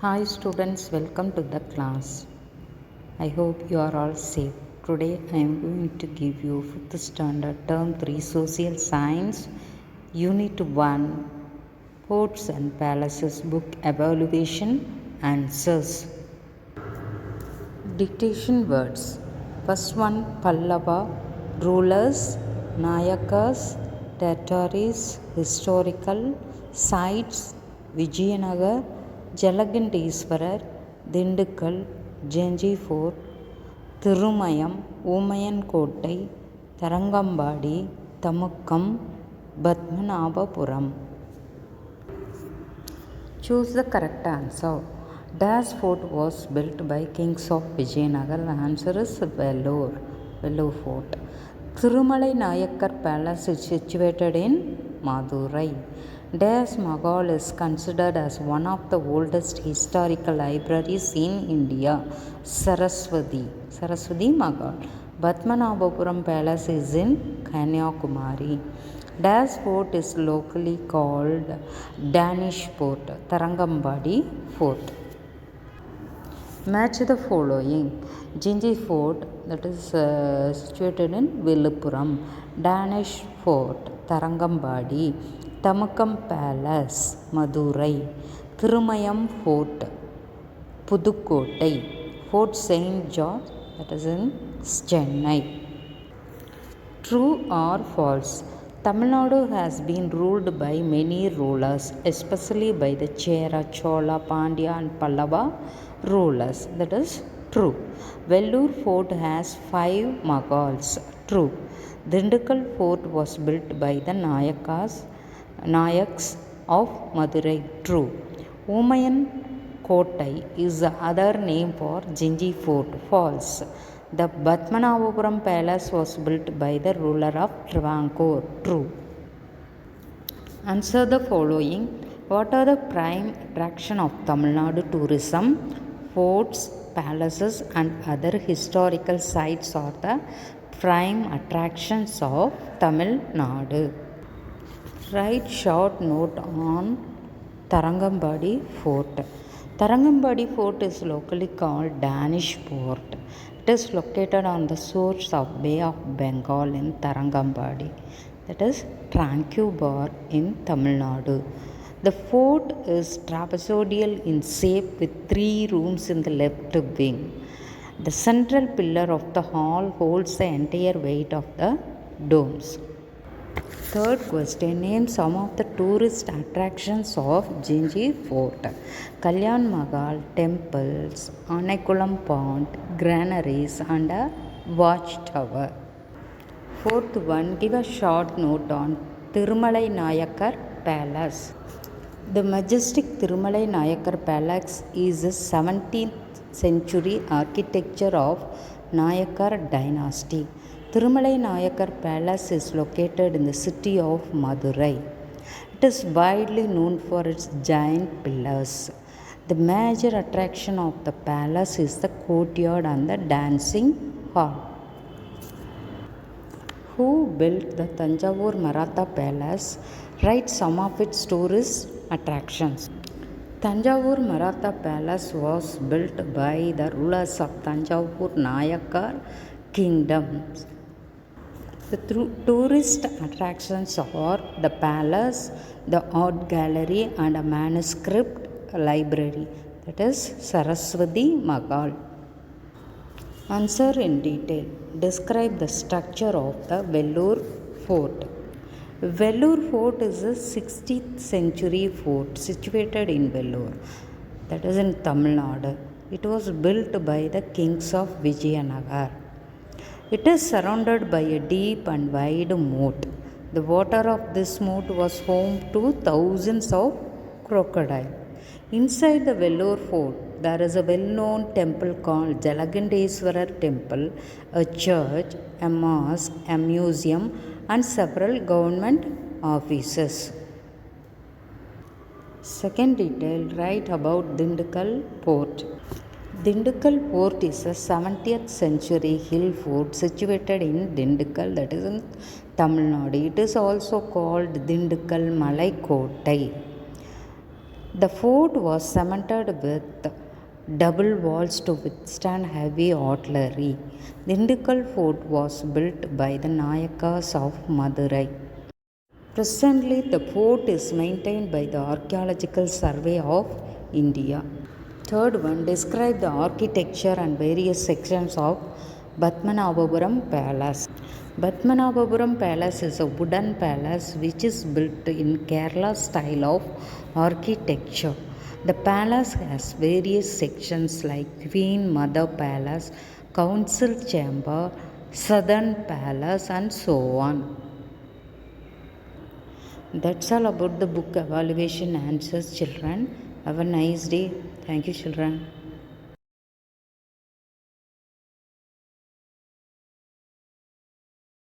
Hi students, welcome to the class. I hope you are all safe. Today I am going to give you 5th standard term 3 social science unit 1 forts and palaces book evaluation answers. Dictation words. First one, Pallava rulers, Nayakas, territories, historical sites, Vijayanagar, Jalagandeswarar, Dindukkal, Janji Fort, Thirumayam, Umayan Kottai, Tarangambadi, Tamukkam, Padmanabhapuram. Choose the correct answer. Das fort was built by kings of Vijayanagar. The answer is Vellore fort. Thirumalai Nayakar palace is situated in Madurai. Das Mahal is considered as one of the oldest historical libraries in India. Saraswati Mahal. Padmanabhapuram palace is in Kanyakumari. Das fort is locally called Danish fort, Tarangambadi fort. Match the following. Jinji fort, that is situated in Villupuram. Danish fort, Tarangambadi. Tamukkam palace, Madurai. Thirumayam fort, Pudukottai. Fort St. George, that is in Chennai. True or false? Tamil Nadu has been ruled by many rulers, especially by the Chera, Chola, Pandya and Pallava rulers. That is true. Vellore fort has 5 Mughals. True. Dindukkal fort was built by the Nayaks of Madurai. True. Umayan Kottai is the other name for Jinji fort. False. The Padmanabhapuram palace was built by the ruler of Travancore. True. Answer the following. What are the prime attraction of Tamil Nadu tourism? Forts, palaces and other historical sites are the prime attractions of Tamil Nadu. Write short note on Tarangambadi fort. Tarangambadi fort is locally called Danish fort. It is located on the shores of Bay of Bengal in Tarangambadi, that is Tranquebar in Tamil Nadu. The fort is trapezoidal in shape with 3 rooms in the left wing. The central pillar of the hall holds the entire weight of the domes. Third question, name some of the tourist attractions of Jinji Fort. Kalyan Mahal, temples, Anakulam Pond, granaries and a watchtower. Fourth one, give a short note on Thirumalai Nayakar Palace. The majestic Thirumalai Nayakar Palace is a 17th century architecture of Nayakar dynasty. Thirumalai Nayakar Palace is located in the city of Madurai. It is widely known for its giant pillars. The major attraction of the palace is the courtyard and the dancing hall. Who built the Thanjavur Maratha Palace? Write some of its tourist attractions. Thanjavur Maratha Palace was built by the rulers of Thanjavur Nayakar kingdoms. The tourist attractions are the palace, the art gallery and a manuscript library, that is Saraswati Mahal. Answer in detail. Describe the structure of the Vellore fort. Vellore fort is a 16th century fort situated in Vellore, that is in Tamil Nadu. It was built by the kings of Vijayanagar. It is surrounded by a deep and wide moat. The water of this moat was home to thousands of crocodiles. Inside the Vellore fort, there is a well-known temple called Jalagandeswarar temple, a church, a mosque, a museum, and several government offices. Second detail, write about Dindukkal fort. Dindukkal fort is a 70th century hill fort situated in Dindukkal, that is in Tamil Nadu. It is also called Dindukkal Malai Kottai. The fort was cemented with double walls to withstand heavy artillery. Dindigul fort was built by the Nayakas of Madurai. Presently, the fort is maintained by the Archaeological Survey of India. Third one, describe the architecture and various sections of Padmanabhapuram Palace. Padmanabhapuram Palace is a wooden palace which is built in Kerala style of architecture. The palace has various sections like Queen Mother Palace, Council Chamber, Southern Palace, and so on. That's all about the book evaluation answers, children. Have a nice day. Thank you, children.